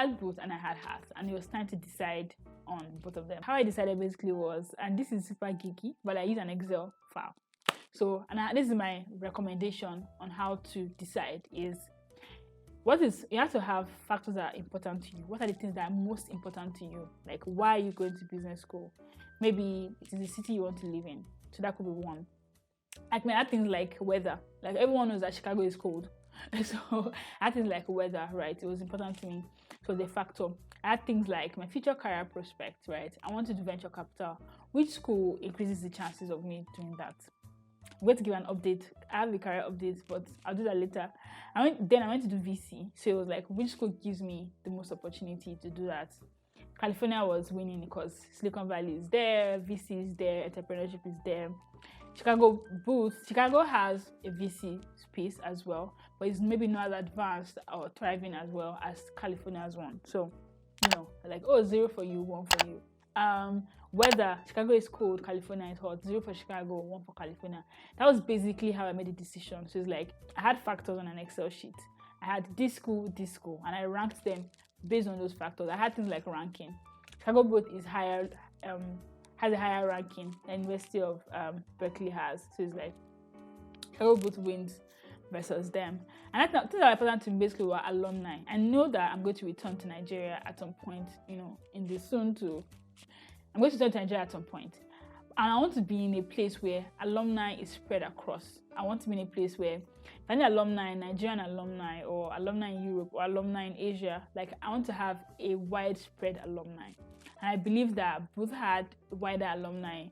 had both and I had Haas, and it was time to decide on both of them. How I decided basically was, and this is super geeky, but I use an Excel file. So, this is my recommendation on how to decide is, you have to have factors that are important to you. What are the things that are most important to you? Like, why are you going to business school? Maybe it is the city you want to live in. So that could be one. I can add things like weather. Like, everyone knows that Chicago is cold. So I had things like weather, right? It was important to me. So the factor. I had things like my future career prospects, right? I want to do venture capital. Which school increases the chances of me doing that? I'm going to give an update. I have a career update, but I'll do that later. I went to do VC. So it was like, which school gives me the most opportunity to do that? California was winning because Silicon Valley is there, VC is there, entrepreneurship is there. Chicago has a VC space as well, but it's maybe not as advanced or thriving as well as California's one. So, like, 0 for you, 1 for you. Weather, Chicago is cold, California is hot. 0 for Chicago, 1 for California. That was basically how I made the decision. So it's like, I had factors on an Excel sheet. I had this school, and I ranked them based on those factors. I had things like ranking. Chicago both is higher, has a higher ranking than University of Berkeley has. So it's like, Chicago both wins versus them. And I things that are important to me basically were alumni. I know that I'm going to return to Nigeria at some point, I'm going to return to Nigeria at some point. And I want to be in a place where alumni is spread across. I want to be in a place where if any alumni, Nigerian alumni, or alumni in Europe, or alumni in Asia, like, I want to have a widespread alumni. And I believe that both had wider alumni,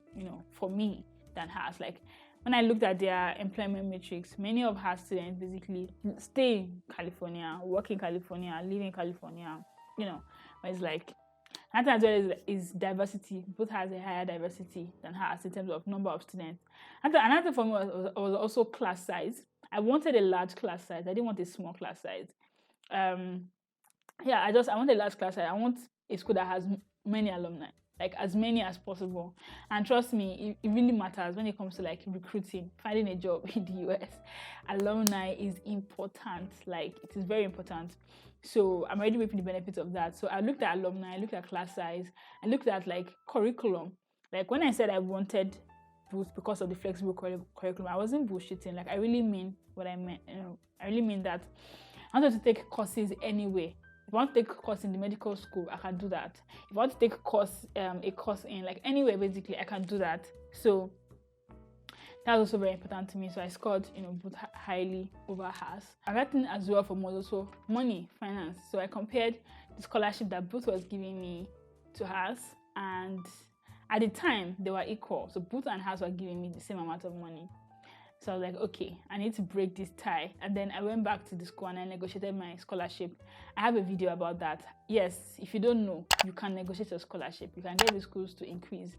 for me than Haas. Like, when I looked at their employment matrix, many of Haas students basically stay in California, work in California, live in California, but it's like, another as well is diversity. Both has a higher diversity than Haas in terms of number of students. Another for me was also class size. I wanted a large class size. I didn't want a small class size. I want a large class size. I want a school that has many alumni, like as many as possible. And trust me, it really matters when it comes to like recruiting, finding a job in the US. Alumni is important. Like, it is very important. So I'm already reaping the benefits of that. So I looked at alumni, I looked at class size, I looked at like curriculum. Like, when I said I wanted both because of the flexible curriculum, I wasn't bullshitting. Like, I really mean what I meant. I really mean that I wanted to take courses anyway. If I want to take a course in the medical school, I can do that. If I want to take a course in like anywhere, basically, I can do that. So that was also very important to me. So I scored, both highly over Haas. Another thing as well for me was also money, finance. So I compared the scholarship that Booth was giving me to Haas, and at the time they were equal. So Booth and Haas were giving me the same amount of money. So I was like, okay, I need to break this tie. And then I went back to the school and I negotiated my scholarship. I have a video about that. Yes, if you don't know, you can negotiate your scholarship. You can get the schools to increase.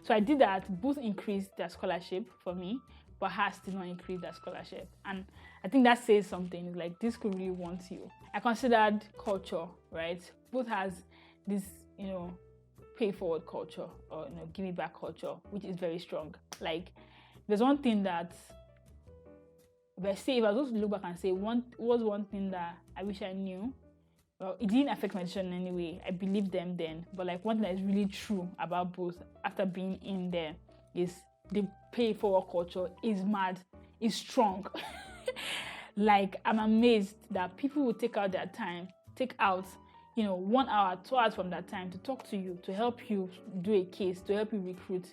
So I did that. Both increased their scholarship for me, but Haas did not increase their scholarship. And I think that says something. It's like, this school really wants you. I considered culture, right? Both has this, pay forward culture, or give me back culture, which is very strong. Like, there's one thing that, if I was supposed to look back and say one thing that I wish I knew, well, it didn't affect my decision in any way. I believed them then, but like, one thing that is really true about both after being in there is the pay forward culture is mad, is strong. Like, I'm amazed that people will take out 1 hour, 2 hours from that time to talk to you, to help you do a case, to help you recruit.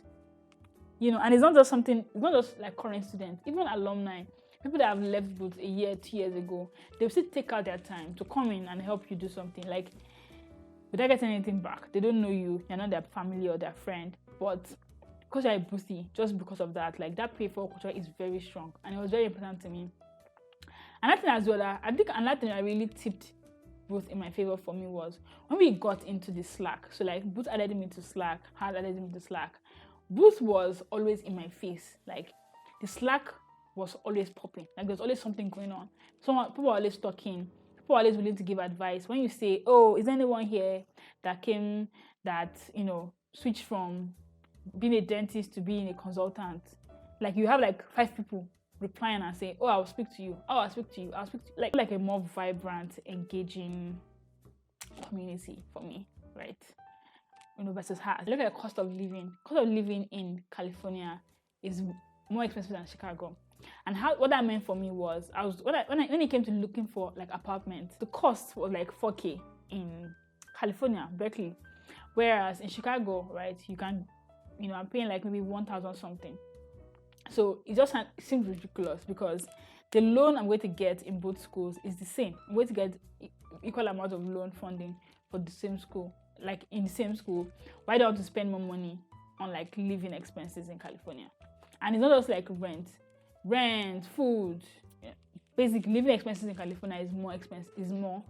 And it's not just like current students, even alumni, people that have left Booth a year, 2 years ago, they'll still take out their time to come in and help you do something. Like, without getting anything back, they don't know you, you're not their family or their friend, but because you're a Boothy, just because of that, like, that pay for culture is very strong, and it was very important to me. Another thing as well, I think another thing that really tipped Booth in my favor for me was when we got into the Slack. So like, Booth added me to Slack, Hard added me to Slack. Booth was always in my face. Like, the Slack was always popping. Like, there's always something going on. People are always talking. People are always willing to give advice. When you say, oh, is there anyone here that switched from being a dentist to being a consultant? Like, you have like 5 people replying and saying, oh, I'll speak to you. Oh, I'll speak to you. I'll speak to you. Like a more vibrant, engaging community for me, right? Versus hers. Look at the cost of living. Cost of living in California is more expensive than Chicago. And what that meant for me was, when it came to looking for like apartments, the cost was like $4,000 in California, Berkeley, whereas in Chicago, right, you can, I'm paying like maybe 1,000 something. So it seems ridiculous because the loan I'm going to get in both schools is the same. I'm going to get equal amount of loan funding for the same school, like in the same school. Why do I have to spend more money on like living expenses in California? And it's not just like rent, food. Basic living expenses in California is more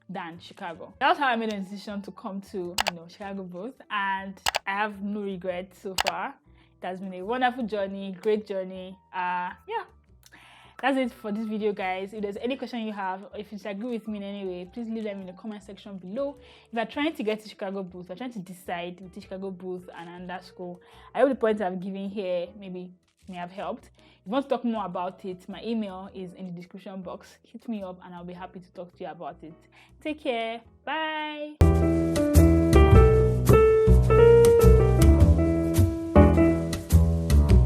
than Chicago. That's how I made a decision to come to Chicago Booth, and I have no regrets so far. It has been a wonderful journey, great journey. That's it for this video, guys. If there's any question you have, or if you disagree with me in any way, please leave them in the comment section below. If you're trying to get to Chicago Booth, you're trying to decide between Chicago Booth and another school, I hope the points I've given here maybe may have helped. If you want to talk more about it, my email is in the description box. Hit me up and I'll be happy to talk to you about it. Take care. Bye.